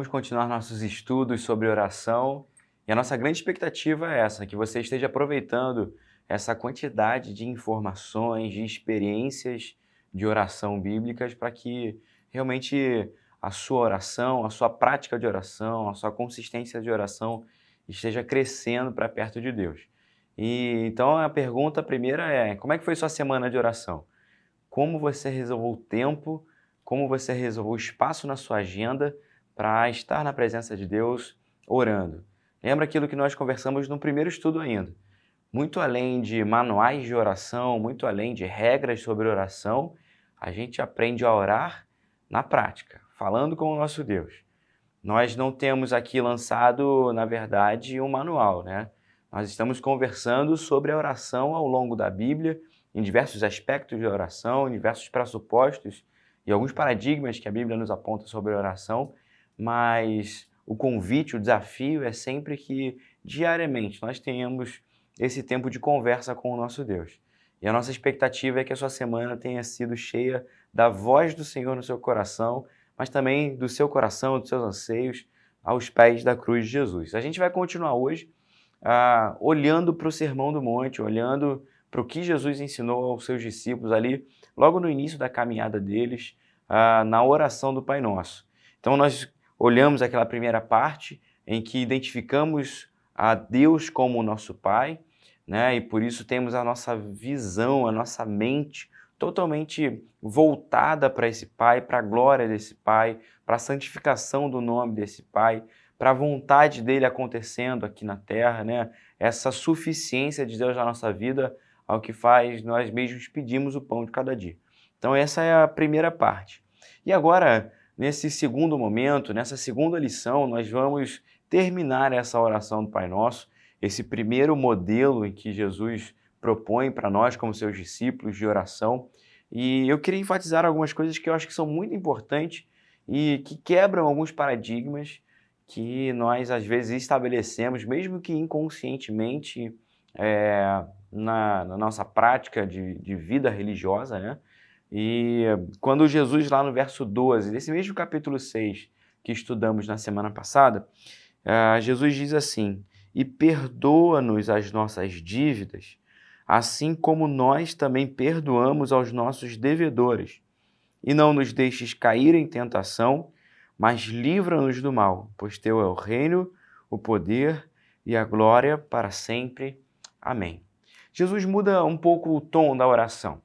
vamos continuar nossos estudos sobre oração e a nossa grande expectativa é essa, que você esteja aproveitando essa quantidade de informações, de experiências de oração bíblicas para que realmente a sua oração, a sua prática de oração, a sua consistência de oração esteja crescendo para perto de Deus. E então a pergunta primeira é: como é que foi sua semana de oração? Como você reservou o tempo, como você reservou o espaço na sua agenda para estar na presença de Deus orando? Lembra aquilo que nós conversamos no primeiro estudo ainda. Muito além de manuais de oração, muito além de regras sobre oração, a gente aprende a orar na prática, falando com o nosso Deus. Nós não temos aqui lançado, na verdade, um manual, né? Nós estamos conversando sobre a oração ao longo da Bíblia, em diversos aspectos de oração, em diversos pressupostos e alguns paradigmas que a Bíblia nos aponta sobre a oração, mas o convite, o desafio é sempre que, diariamente, nós tenhamos esse tempo de conversa com o nosso Deus. E a nossa expectativa é que a sua semana tenha sido cheia da voz do Senhor no seu coração, mas também do seu coração, dos seus anseios, aos pés da cruz de Jesus. A gente vai continuar hoje olhando para o Sermão do Monte, olhando para o que Jesus ensinou aos seus discípulos ali, logo no início da caminhada deles, na oração do Pai Nosso. Então nós olhamos aquela primeira parte em que identificamos a Deus como o nosso Pai, né? E por isso temos a nossa visão, a nossa mente totalmente voltada para esse Pai, para a glória desse Pai, para a santificação do nome desse Pai, para a vontade dele acontecendo aqui na Terra, né? Essa suficiência de Deus na nossa vida, ao que faz nós mesmos pedimos o pão de cada dia. Então essa é a primeira parte. E agora, nesse segundo momento, nessa segunda lição, nós vamos terminar essa oração do Pai Nosso, esse primeiro modelo em que Jesus propõe para nós, como seus discípulos, de oração. E eu queria enfatizar algumas coisas que eu acho que são muito importantes e que quebram alguns paradigmas que nós, às vezes, estabelecemos, mesmo que inconscientemente, na nossa prática de vida religiosa, né? E quando Jesus, lá no verso 12, desse mesmo capítulo 6, que estudamos na semana passada, Jesus diz assim: e perdoa-nos as nossas dívidas, assim como nós também perdoamos aos nossos devedores. E não nos deixes cair em tentação, mas livra-nos do mal, pois teu é o reino, o poder e a glória para sempre. Amém. Jesus muda um pouco o tom da oração.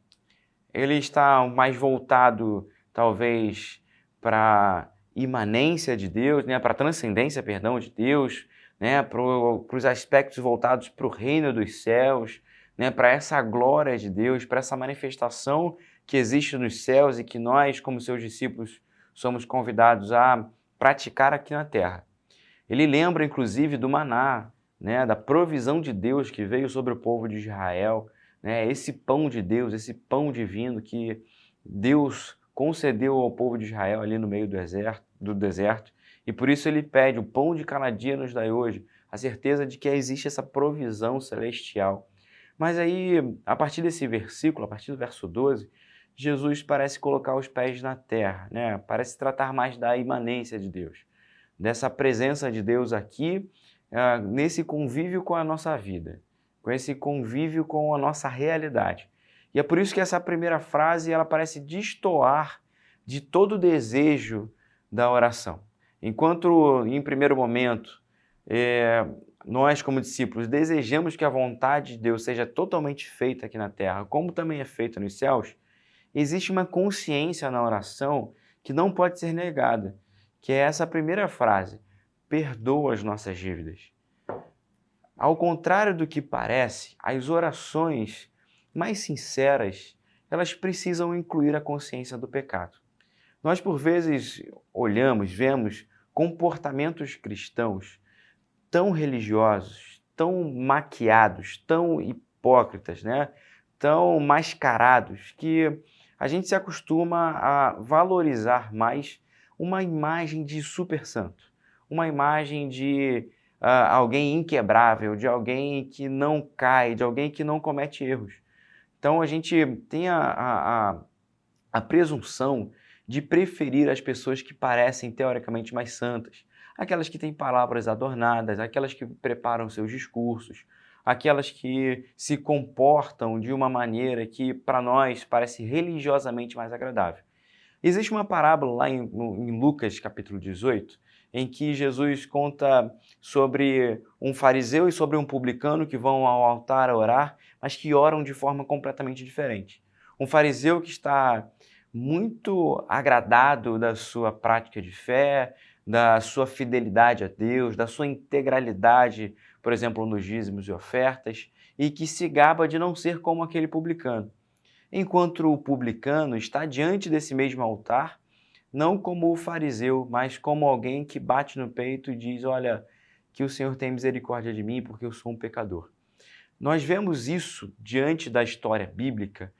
Ele está mais voltado, talvez, para a imanência de Deus, né? Para a transcendência, perdão, de Deus, né? Para os aspectos voltados para o reino dos céus, né? Para essa glória de Deus, para essa manifestação que existe nos céus e que nós, como seus discípulos, somos convidados a praticar aqui na terra. Ele lembra, inclusive, do maná, né? Da provisão de Deus que veio sobre o povo de Israel, né? Esse pão de Deus, esse pão divino que Deus concedeu ao povo de Israel ali no meio do deserto, e por isso ele pede: o pão de cada dia nos dai hoje, a certeza de que existe essa provisão celestial. Mas aí, a partir desse versículo, a partir do verso 12, Jesus parece colocar os pés na terra, né? Parece tratar mais da imanência de Deus, dessa presença de Deus aqui, nesse convívio com a nossa vida, com esse convívio com a nossa realidade. E é por isso que essa primeira frase ela parece destoar de todo o desejo da oração. Enquanto, em primeiro momento, nós, como discípulos, desejamos que a vontade de Deus seja totalmente feita aqui na terra, como também é feita nos céus, existe uma consciência na oração que não pode ser negada, que é essa primeira frase: perdoa as nossas dívidas. Ao contrário do que parece, as orações mais sinceras, elas precisam incluir a consciência do pecado. Nós, por vezes, olhamos, vemos comportamentos cristãos tão religiosos, tão maquiados, tão hipócritas, né? Tão mascarados, que a gente se acostuma a valorizar mais uma imagem de super santo, uma imagem de alguém inquebrável, de alguém que não cai, de alguém que não comete erros. Então a gente tem a presunção de preferir as pessoas que parecem teoricamente mais santas, aquelas que têm palavras adornadas, aquelas que preparam seus discursos, aquelas que se comportam de uma maneira que para nós parece religiosamente mais agradável. Existe uma parábola lá em Lucas capítulo 18, em que Jesus conta sobre um fariseu e sobre um publicano que vão ao altar a orar, mas que oram de forma completamente diferente. Um fariseu que está muito agradado da sua prática de fé, da sua fidelidade a Deus, da sua integralidade, por exemplo, nos dízimos e ofertas, e que se gaba de não ser como aquele publicano. Enquanto o publicano está diante desse mesmo altar, não como o fariseu, mas como alguém que bate no peito e diz: olha, que o Senhor tem misericórdia de mim porque eu sou um pecador. Nós vemos isso diante da história bíblica,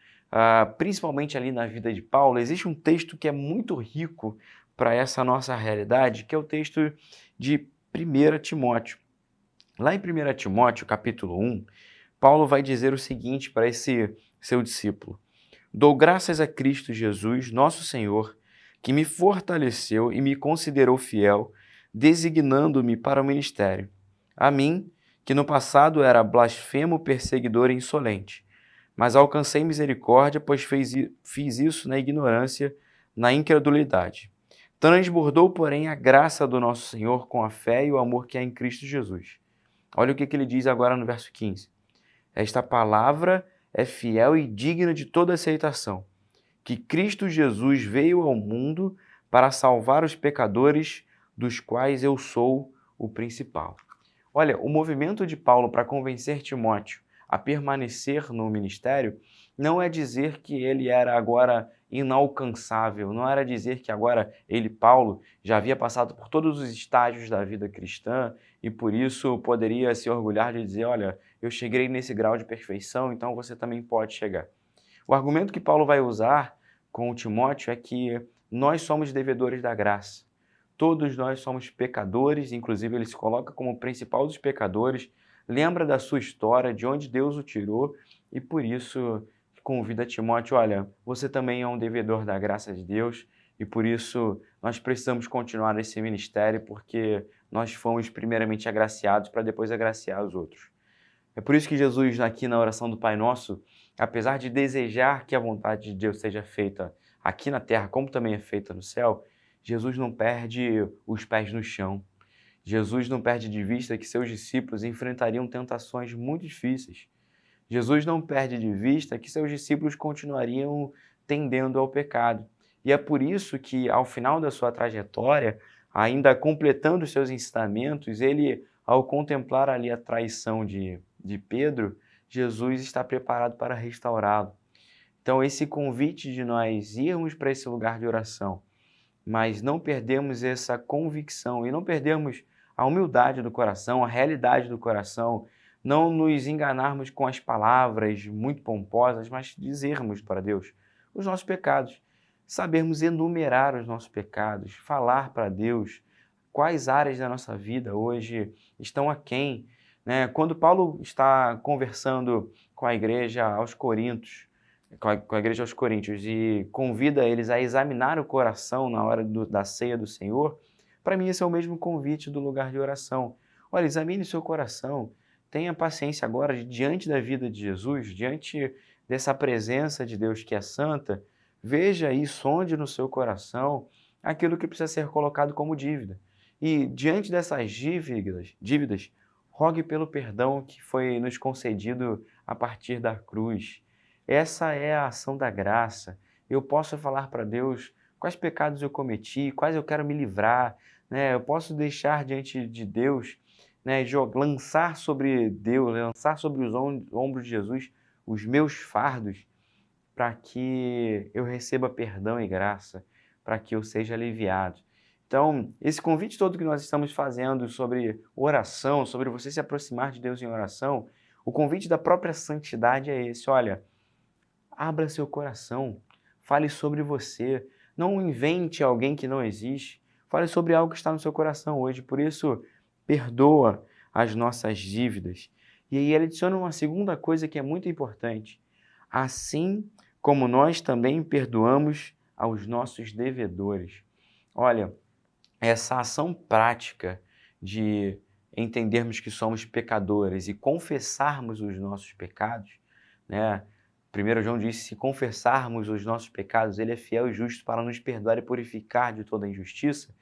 principalmente ali na vida de Paulo. Existe um texto que é muito rico para essa nossa realidade, que é o texto de 1 Timóteo. Lá em 1 Timóteo, capítulo 1, Paulo vai dizer o seguinte para esse seu discípulo: dou graças a Cristo Jesus, nosso Senhor, que me fortaleceu e me considerou fiel, designando-me para o ministério. A mim, que no passado era blasfemo, perseguidor e insolente, mas alcancei misericórdia, pois fiz isso na ignorância, na incredulidade. Transbordou, porém, a graça do nosso Senhor com a fé e o amor que há em Cristo Jesus. Olha o que ele diz agora no verso 15. Esta palavra é fiel e digna de toda aceitação, que Cristo Jesus veio ao mundo para salvar os pecadores, dos quais eu sou o principal. Olha, o movimento de Paulo para convencer Timóteo a permanecer no ministério não é dizer que ele era agora inalcançável, não era dizer que agora ele, Paulo, já havia passado por todos os estágios da vida cristã e por isso poderia se orgulhar de dizer: olha, eu cheguei nesse grau de perfeição, então você também pode chegar. O argumento que Paulo vai usar com o Timóteo é que nós somos devedores da graça. Todos nós somos pecadores, inclusive ele se coloca como o principal dos pecadores, lembra da sua história, de onde Deus o tirou e por isso convida Timóteo: olha, você também é um devedor da graça de Deus e por isso nós precisamos continuar nesse ministério porque nós fomos primeiramente agraciados para depois agraciar os outros. É por isso que Jesus, aqui na oração do Pai Nosso, apesar de desejar que a vontade de Deus seja feita aqui na terra, como também é feita no céu, Jesus não perde os pés no chão. Jesus não perde de vista que seus discípulos enfrentariam tentações muito difíceis. Jesus não perde de vista que seus discípulos continuariam tendendo ao pecado. E é por isso que, ao final da sua trajetória, ainda completando os seus ensinamentos, ele, ao contemplar ali a traição de Pedro, Jesus está preparado para restaurá-lo. Então, esse convite de nós irmos para esse lugar de oração, mas não perdemos essa convicção e não perdemos a humildade do coração, a realidade do coração, não nos enganarmos com as palavras muito pomposas, mas dizermos para Deus os nossos pecados, sabermos enumerar os nossos pecados, falar para Deus quais áreas da nossa vida hoje estão aquém, né? Quando Paulo está conversando com a igreja aos Coríntios, e convida eles a examinar o coração na hora da ceia do Senhor, para mim esse é o mesmo convite do lugar de oração. Olha, examine seu coração, tenha paciência agora diante da vida de Jesus, diante dessa presença de Deus que é santa, veja e sonde no seu coração aquilo que precisa ser colocado como dívida. E diante dessas dívidas, rogue pelo perdão que foi nos concedido a partir da cruz. Essa é a ação da graça. Eu posso falar para Deus quais pecados eu cometi, quais eu quero me livrar, né? Eu posso deixar diante de Deus, né, lançar sobre Deus, lançar sobre os ombros de Jesus os meus fardos para que eu receba perdão e graça, para que eu seja aliviado. Então, esse convite todo que nós estamos fazendo sobre oração, sobre você se aproximar de Deus em oração, o convite da própria santidade é esse: olha, abra seu coração, fale sobre você, não invente alguém que não existe, fale sobre algo que está no seu coração hoje, por isso, perdoa as nossas dívidas. E aí ele adiciona uma segunda coisa que é muito importante: assim como nós também perdoamos aos nossos devedores. Olha, essa ação prática de entendermos que somos pecadores e confessarmos os nossos pecados, né? 1 João diz: se confessarmos os nossos pecados, ele é fiel e justo para nos perdoar e purificar de toda injustiça.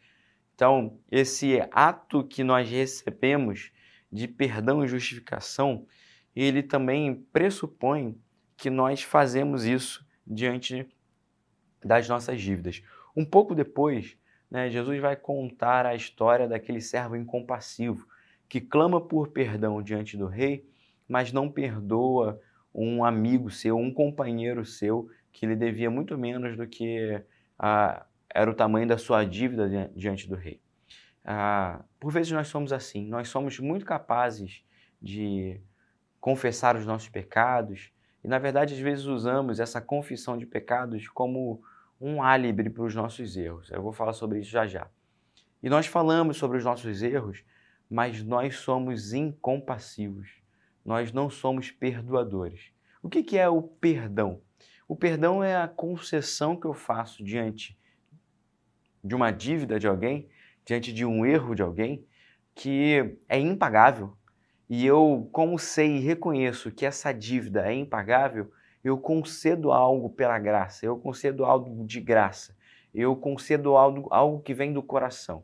Então, esse ato que nós recebemos de perdão e justificação, ele também pressupõe que nós fazemos isso diante das nossas dívidas. Um pouco depois, né, Jesus vai contar a história daquele servo incompassivo que clama por perdão diante do rei, mas não perdoa um amigo seu, um companheiro seu, que lhe devia muito menos do que era o tamanho da sua dívida diante do rei. Por vezes nós somos assim, nós somos muito capazes de confessar os nossos pecados e, na verdade, às vezes usamos essa confissão de pecados como um álibi para os nossos erros. Eu vou falar sobre isso já já. E nós falamos sobre os nossos erros, mas nós somos incompassivos. Nós não somos perdoadores. O que é o perdão? O perdão é a concessão que eu faço diante de uma dívida de alguém, diante de um erro de alguém, que é impagável. E eu, como sei e reconheço que essa dívida é impagável, eu concedo algo pela graça, eu concedo algo de graça, eu concedo algo que vem do coração.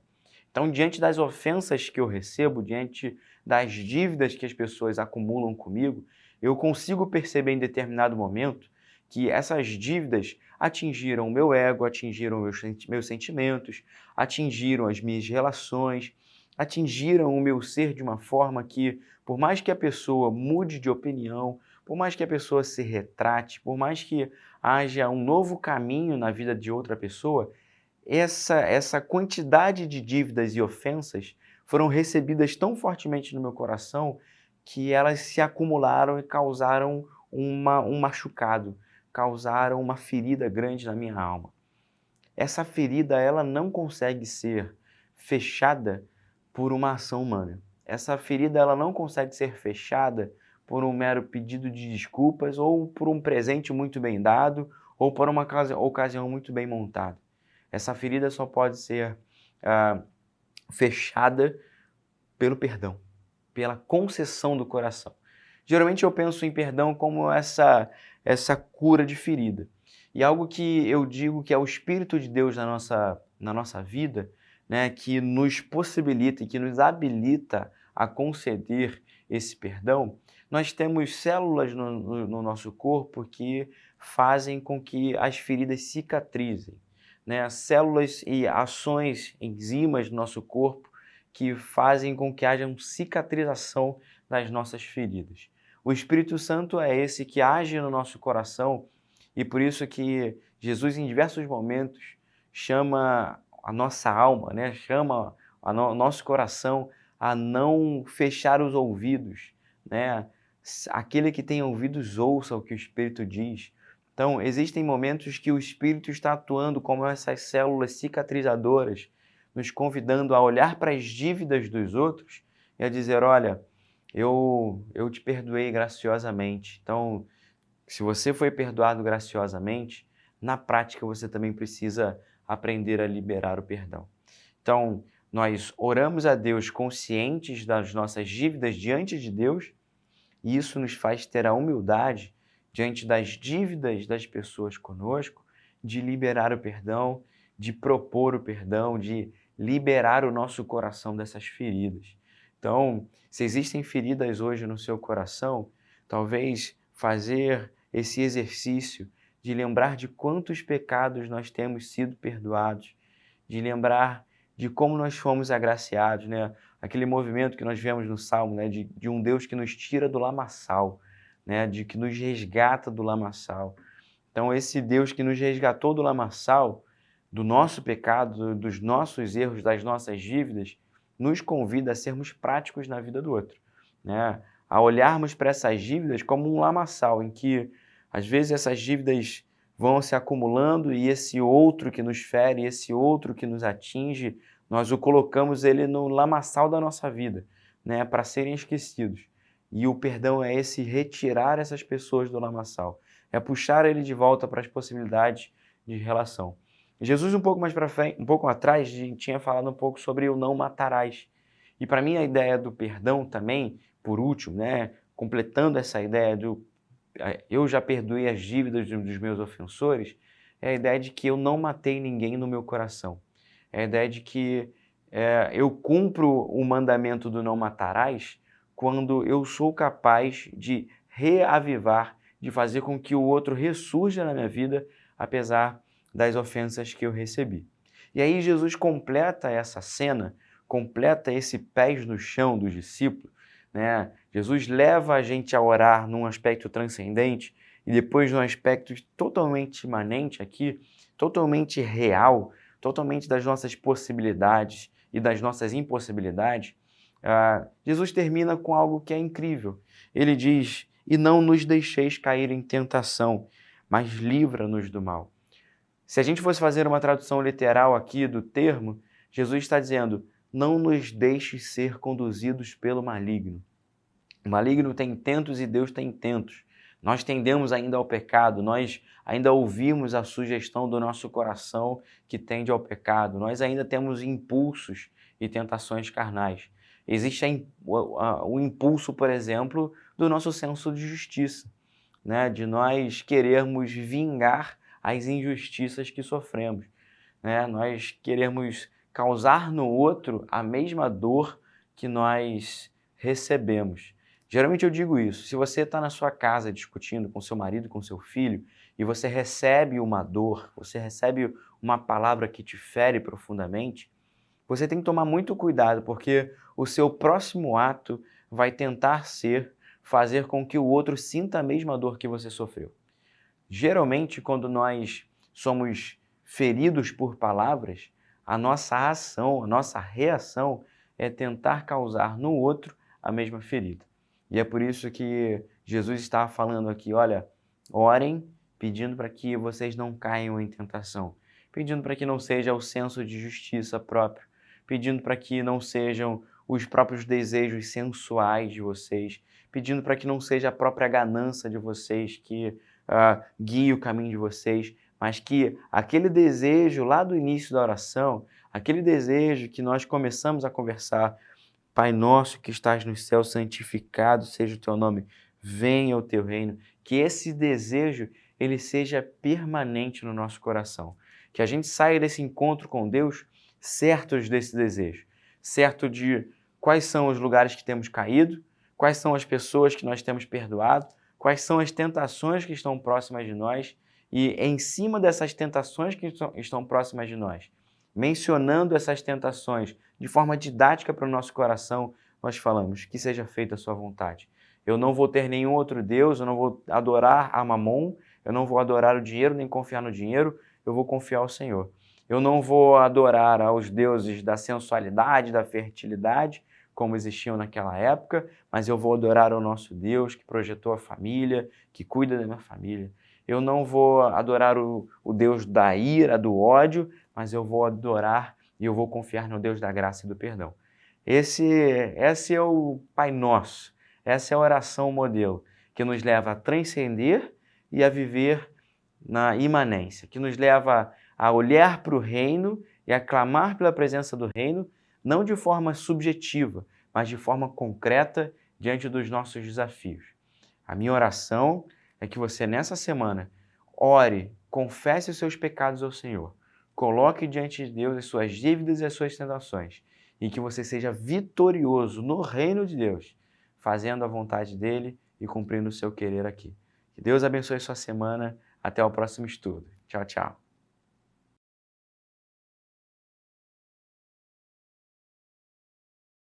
Então, diante das ofensas que eu recebo, diante das dívidas que as pessoas acumulam comigo, eu consigo perceber em determinado momento que essas dívidas atingiram o meu ego, atingiram meus sentimentos, atingiram as minhas relações, atingiram o meu ser de uma forma que, por mais que a pessoa mude de opinião, por mais que a pessoa se retrate, por mais que haja um novo caminho na vida de outra pessoa, essa quantidade de dívidas e ofensas foram recebidas tão fortemente no meu coração que elas se acumularam e causaram um machucado, causaram uma ferida grande na minha alma. Essa ferida, ela não consegue ser fechada por uma ação humana. Essa ferida, ela não consegue ser fechada por um mero pedido de desculpas ou por um presente muito bem dado ou por uma ocasião muito bem montada. Essa ferida só pode ser fechada pelo perdão, pela concessão do coração. Geralmente eu penso em perdão como essa cura de ferida. E algo que eu digo que é o Espírito de Deus na nossa vida, né, que nos possibilita e que nos habilita a conceder esse perdão, nós temos células no nosso corpo que fazem com que as feridas cicatrizem, né? Células e ações, enzimas do nosso corpo que fazem com que haja uma cicatrização das nossas feridas. O Espírito Santo é esse que age no nosso coração e por isso que Jesus, em diversos momentos, chama a nossa alma, né? Chama o nosso coração a não fechar os ouvidos, né? Aquele que tem ouvidos ouça o que o Espírito diz. Então, existem momentos que o Espírito está atuando como essas células cicatrizadoras, nos convidando a olhar para as dívidas dos outros e a dizer, olha, eu te perdoei graciosamente. Então, se você foi perdoado graciosamente, na prática você também precisa aprender a liberar o perdão. Então, nós oramos a Deus conscientes das nossas dívidas diante de Deus, e isso nos faz ter a humildade diante das dívidas das pessoas conosco, de liberar o perdão, de propor o perdão, de liberar o nosso coração dessas feridas. Então, se existem feridas hoje no seu coração, talvez fazer esse exercício de lembrar de quantos pecados nós temos sido perdoados, de lembrar de como nós fomos agraciados, né? Aquele movimento que nós vemos no Salmo, né? De um Deus que nos tira do lamaçal, né? De que nos resgata do lamaçal. Então, esse Deus que nos resgatou do lamaçal, do nosso pecado, dos nossos erros, das nossas dívidas, nos convida a sermos práticos na vida do outro, né? A olharmos para essas dívidas como um lamaçal, em que, às vezes, essas dívidas vão se acumulando e esse outro que nos fere, esse outro que nos atinge, nós o colocamos ele no lamaçal da nossa vida, né? Para serem esquecidos. E o perdão é esse retirar essas pessoas do lamaçal, é puxar ele de volta para as possibilidades de relação. Jesus, um pouco mais para frente, um pouco atrás, tinha falado um pouco sobre o não matarás. E para mim a ideia do perdão também, por último, né, completando essa ideia do eu já perdoei as dívidas dos meus ofensores, é a ideia de que eu não matei ninguém no meu coração. É a ideia de que eu cumpro o mandamento do não matarás quando eu sou capaz de reavivar, de fazer com que o outro ressurja na minha vida, apesar das ofensas que eu recebi. E aí Jesus completa essa cena, completa esse pés no chão dos discípulos, né? Jesus leva a gente a orar num aspecto transcendente e depois num aspecto totalmente imanente aqui, totalmente real, totalmente das nossas possibilidades e das nossas impossibilidades. Jesus termina com algo que é incrível. Ele diz: "E não nos deixeis cair em tentação, mas livra-nos do mal." Se a gente fosse fazer uma tradução literal aqui do termo, Jesus está dizendo: não nos deixes ser conduzidos pelo maligno. O maligno tem intentos e Deus tem intentos. Nós tendemos ainda ao pecado, nós ainda ouvimos a sugestão do nosso coração que tende ao pecado, nós ainda temos impulsos e tentações carnais. Existe o impulso, por exemplo, do nosso senso de justiça, né? De nós querermos vingar as injustiças que sofremos, né? Nós queremos causar no outro a mesma dor que nós recebemos. Geralmente eu digo isso: se você está na sua casa discutindo com seu marido, com seu filho, e você recebe uma dor, você recebe uma palavra que te fere profundamente, você tem que tomar muito cuidado, porque o seu próximo ato vai tentar fazer com que o outro sinta a mesma dor que você sofreu. Geralmente, quando nós somos feridos por palavras, a nossa ação, a nossa reação é tentar causar no outro a mesma ferida. E é por isso que Jesus está falando aqui: olha, orem pedindo para que vocês não caiam em tentação, pedindo para que não seja o senso de justiça próprio, pedindo para que não sejam os próprios desejos sensuais de vocês, pedindo para que não seja a própria ganância de vocês que guie o caminho de vocês, mas que aquele desejo lá do início da oração, aquele desejo que nós começamos a conversar: Pai nosso que estás nos céus, santificado seja o teu nome, venha o teu reino, que esse desejo ele seja permanente no nosso coração, que a gente saia desse encontro com Deus certos desse desejo, certo de quais são os lugares que temos caído, quais são as pessoas que nós temos perdoado, quais são as tentações que estão próximas de nós, e em cima dessas tentações que estão próximas de nós, mencionando essas tentações de forma didática para o nosso coração, nós falamos: que seja feita a sua vontade. Eu não vou ter nenhum outro Deus, eu não vou adorar a Mamon, eu não vou adorar o dinheiro nem confiar no dinheiro, eu vou confiar ao Senhor. Eu não vou adorar aos deuses da sensualidade, da fertilidade, como existiam naquela época, mas eu vou adorar ao nosso Deus que projetou a família, que cuida da minha família. Eu não vou adorar o Deus da ira, do ódio, mas eu vou adorar e eu vou confiar no Deus da graça e do perdão. Esse é o Pai Nosso, essa é a oração modelo, que nos leva a transcender e a viver na imanência, que nos leva a olhar para o reino e a clamar pela presença do reino, não de forma subjetiva, mas de forma concreta diante dos nossos desafios. A minha oração é que você, nessa semana, ore, confesse os seus pecados ao Senhor, coloque diante de Deus as suas dívidas e as suas tentações, e que você seja vitorioso no reino de Deus, fazendo a vontade dele e cumprindo o seu querer aqui. Que Deus abençoe sua semana. Até o próximo estudo. Tchau, tchau.